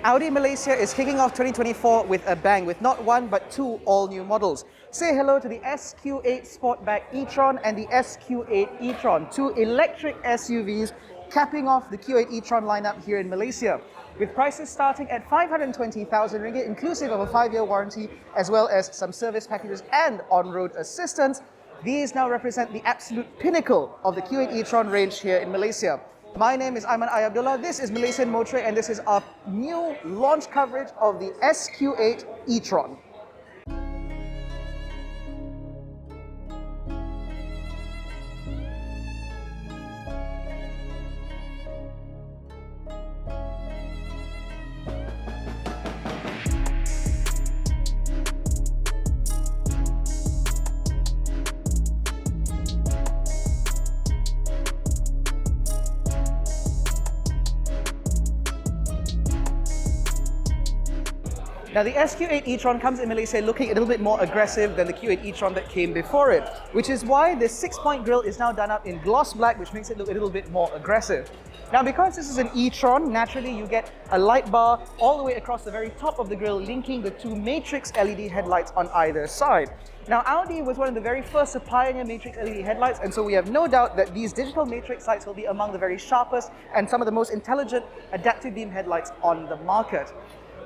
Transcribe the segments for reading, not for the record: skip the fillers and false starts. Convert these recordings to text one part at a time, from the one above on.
Audi Malaysia is kicking off 2024 with a bang, with not one but two all-new models. Say hello to the SQ8 Sportback E-TRON and the SQ8 E-TRON, two electric SUVs capping off the Q8 E-TRON lineup here in Malaysia, with prices starting at 520,000 ringgit, inclusive of a 5-year warranty, as well as some service packages and on-road assistance. These now represent the absolute pinnacle of the Q8 E-TRON range here in Malaysia. My name is AIMAN ABDULLAH, this is Malaysian Motor, and this is our new launch coverage of the SQ8 E-TRON. Now the SQ8 E-TRON comes in Malaysia looking a little bit more aggressive than the Q8 E-TRON that came before it, which is why the 6-point grille is now done up in gloss black, which makes it look a little bit more aggressive. Now because this is an E-TRON, naturally you get a light bar all the way across the very top of the grille, linking the two matrix LED headlights on either side. Now Audi was one of the very first to pioneer matrix LED headlights, and so we have no doubt that these digital matrix lights will be among the very sharpest and some of the most intelligent adaptive beam headlights on the market.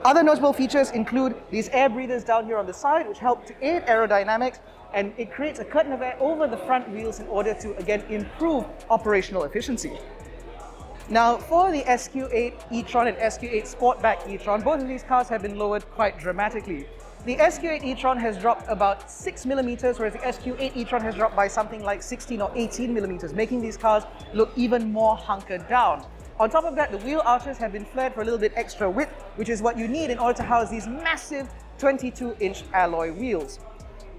Other notable features include these air breathers down here on the side, which help to aid aerodynamics, and it creates a curtain of air over the front wheels in order to again improve operational efficiency. Now for the SQ8 E-TRON and SQ8 Sportback E-TRON, both of these cars have been lowered quite dramatically. The SQ8 E-TRON has dropped about 6mm, whereas the SQ8 E-TRON has dropped by something like 16 or 18mm, making these cars look even more hunkered down. On top of that, the wheel arches have been flared for a little bit extra width, which is what you need in order to house these massive 22-inch alloy wheels.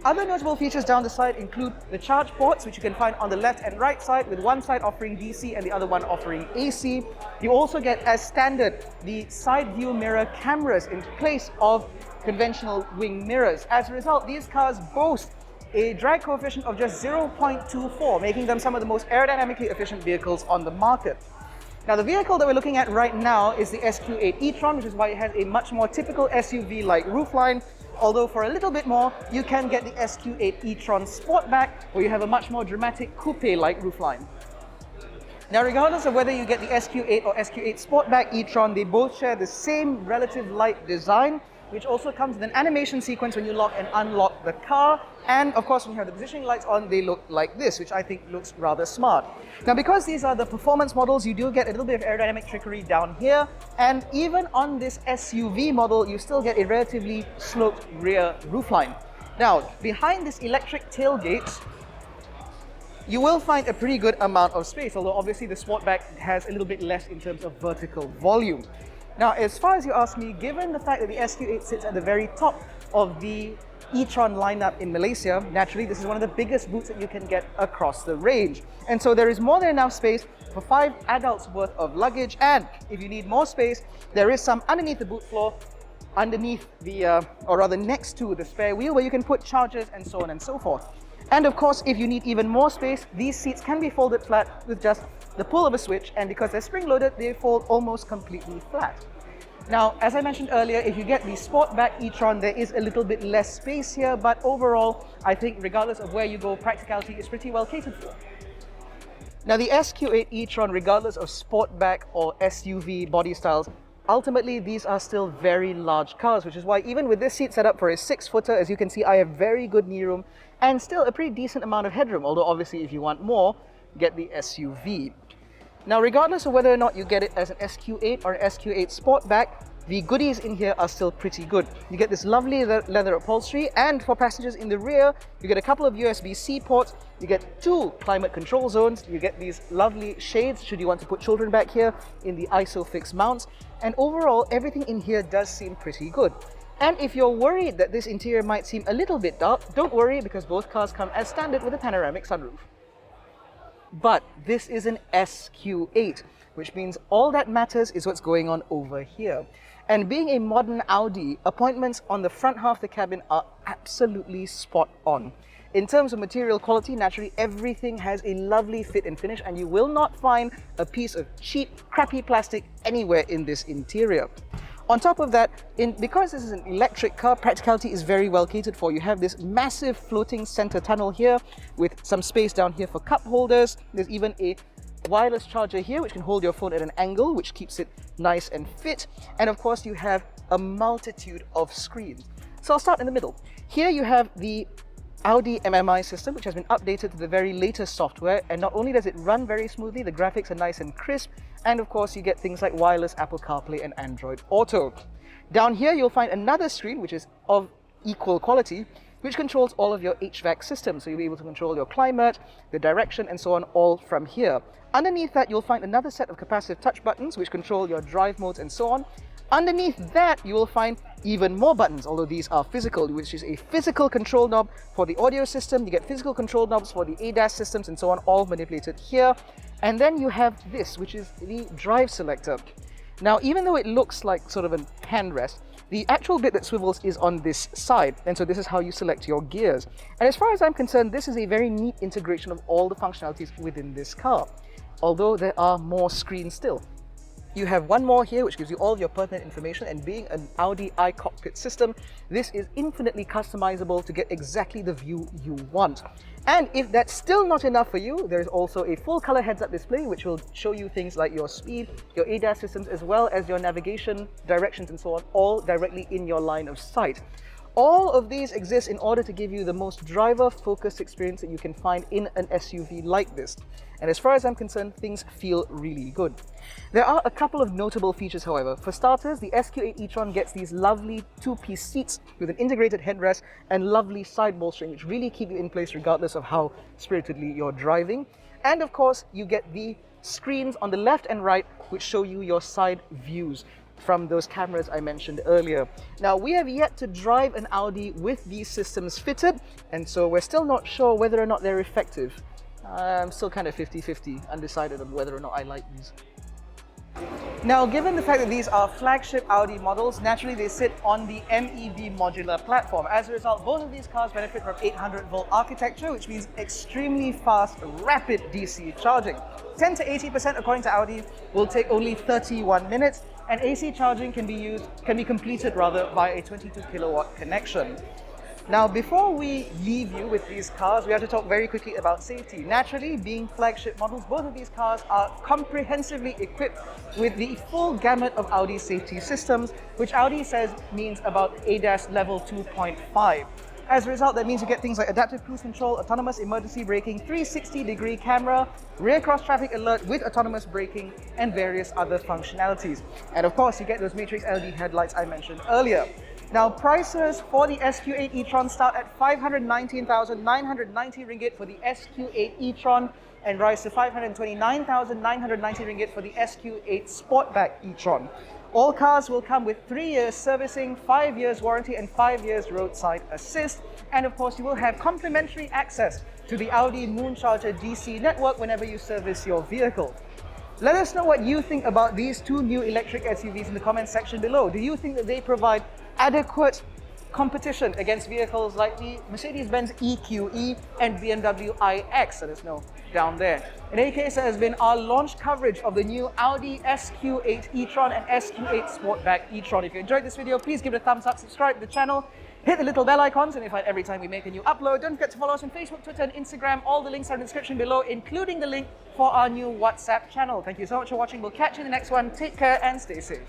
Other notable features down the side include the charge ports, which you can find on the left and right side, with one side offering DC and the other one offering AC. You also get, as standard, the side view mirror cameras in place of conventional wing mirrors. As a result, these cars boast a drag coefficient of just 0.24, making them some of the most aerodynamically efficient vehicles on the market. Now the vehicle that we're looking at right now is the SQ8 E-TRON, which is why it has a much more typical SUV-like roofline, although for a little bit more, you can get the SQ8 E-TRON Sportback, where you have a much more dramatic coupe-like roofline. Now regardless of whether you get the SQ8 or SQ8 Sportback E-TRON, they both share the same relative light design, which also comes with an animation sequence when you lock and unlock the car. And of course, when you have the positioning lights on, they look like this, which I think looks rather smart. Now, because these are the performance models, you do get a little bit of aerodynamic trickery down here. And even on this SUV model, you still get a relatively sloped rear roofline. Now, behind this electric tailgate, you will find a pretty good amount of space, although obviously the Sportback has a little bit less in terms of vertical volume. Now, as far as you ask me, given the fact that the SQ8 sits at the very top of the E-TRON lineup in Malaysia, naturally this is one of the biggest boots that you can get across the range. And so there is more than enough space for 5 adults worth of luggage, and if you need more space, there is some underneath the boot floor, underneath the, or rather next to the spare wheel, where you can put chargers and so on and so forth. And of course, if you need even more space, these seats can be folded flat with just the pull of a switch, and because they're spring-loaded, they fold almost completely flat. Now, as I mentioned earlier, if you get the Sportback E-TRON, there is a little bit less space here, but overall, I think regardless of where you go, practicality is pretty well catered for. Now, the SQ8 E-TRON, regardless of Sportback or SUV body styles, ultimately, these are still very large cars, which is why even with this seat set up for a 6-footer, as you can see, I have very good knee room and still a pretty decent amount of headroom, although obviously if you want more, get the SUV. Now, regardless of whether or not you get it as an SQ8 or an SQ8 Sportback, the goodies in here are still pretty good. You get this lovely leather upholstery, and for passengers in the rear, you get a couple of USB-C ports, you get 2 climate control zones, you get these lovely shades should you want to put children back here in the ISOFIX mounts, and overall, everything in here does seem pretty good. And if you're worried that this interior might seem a little bit dark, don't worry, because both cars come as standard with a panoramic sunroof. But this is an SQ8, which means all that matters is what's going on over here. And being a modern Audi, appointments on the front half of the cabin are absolutely spot on. In terms of material quality, naturally everything has a lovely fit and finish, and you will not find a piece of cheap, crappy plastic anywhere in this interior. On top of that, because this is an electric car, practicality is very well catered for. You have this massive floating center tunnel here with some space down here for cup holders. There's even a wireless charger here which can hold your phone at an angle, which keeps it nice and fit. And of course you have a multitude of screens. So I'll start in the middle. Here you have the Audi MMI system, which has been updated to the very latest software, and not only does it run very smoothly, the graphics are nice and crisp, and of course you get things like wireless Apple CarPlay and Android Auto. Down here you'll find another screen which is of equal quality, which controls all of your HVAC systems, so you'll be able to control your climate, the direction, and so on, all from here. Underneath that you'll find another set of capacitive touch buttons which control your drive modes and so on. Underneath that, you will find even more buttons, although these are physical, which is a physical control knob for the audio system. You get physical control knobs for the ADAS systems and so on, all manipulated here. And then you have this, which is the drive selector. Now, even though it looks like sort of a handrest, the actual bit that swivels is on this side. And so this is how you select your gears. And as far as I'm concerned, this is a very neat integration of all the functionalities within this car, although there are more screens still. You have one more here which gives you all of your pertinent information, and being an Audi iCockpit system, this is infinitely customizable to get exactly the view you want. And if that's still not enough for you, there is also a full color heads-up display which will show you things like your speed, your ADAS systems, as well as your navigation, directions and so on, all directly in your line of sight. All of these exist in order to give you the most driver-focused experience that you can find in an SUV like this. And as far as I'm concerned, things feel really good. There are a couple of notable features, however. For starters, the SQ8 e-TRON gets these lovely two-piece seats with an integrated headrest and lovely side bolstering, which really keep you in place regardless of how spiritedly you're driving. And of course, you get the screens on the left and right, which show you your side views from those cameras I mentioned earlier. Now, we have yet to drive an Audi with these systems fitted, and so we're still not sure whether or not they're effective. I'm still kind of 50-50, undecided on whether or not I like these. Now, given the fact that these are flagship Audi models, naturally they sit on the MEB modular platform. As a result, both of these cars benefit from 800-volt architecture, which means extremely fast, rapid DC charging. 10 to 80% according to Audi will take only 31 minutes, and AC charging can be completed by a 22 kilowatt connection. Now, before we leave you with these cars, we have to talk very quickly about safety. Naturally, being flagship models, both of these cars are comprehensively equipped with the full gamut of Audi safety systems, which Audi says means about ADAS level 2.5. As a result, that means you get things like adaptive cruise control, autonomous emergency braking, 360-degree camera, rear cross traffic alert with autonomous braking, and various other functionalities. And of course, you get those matrix LED headlights I mentioned earlier. Now, prices for the SQ8 e-TRON start at 519,990 ringgit for the SQ8 e-TRON and rise to 529,990 ringgit for the SQ8 Sportback e-TRON. All cars will come with 3 years servicing, 5 years warranty, and 5 years roadside assist. And of course, you will have complimentary access to the Audi Mooncharger DC network whenever you service your vehicle. Let us know what you think about these two new electric SUVs in the comments section below. Do you think that they provide adequate competition against vehicles like the Mercedes-Benz EQE and BMW iX? Let us know down there. In any case, that has been our launch coverage of the new Audi SQ8 e-TRON and SQ8 Sportback e-TRON. If you enjoyed this video, please give it a thumbs up, subscribe to the channel, hit the little bell icon so notified every time we make a new upload. Don't forget to follow us on Facebook, Twitter, and Instagram. All the links are in the description below, including the link for our new WhatsApp channel. Thank you so much for watching. We'll catch you in the next one. Take care and stay safe.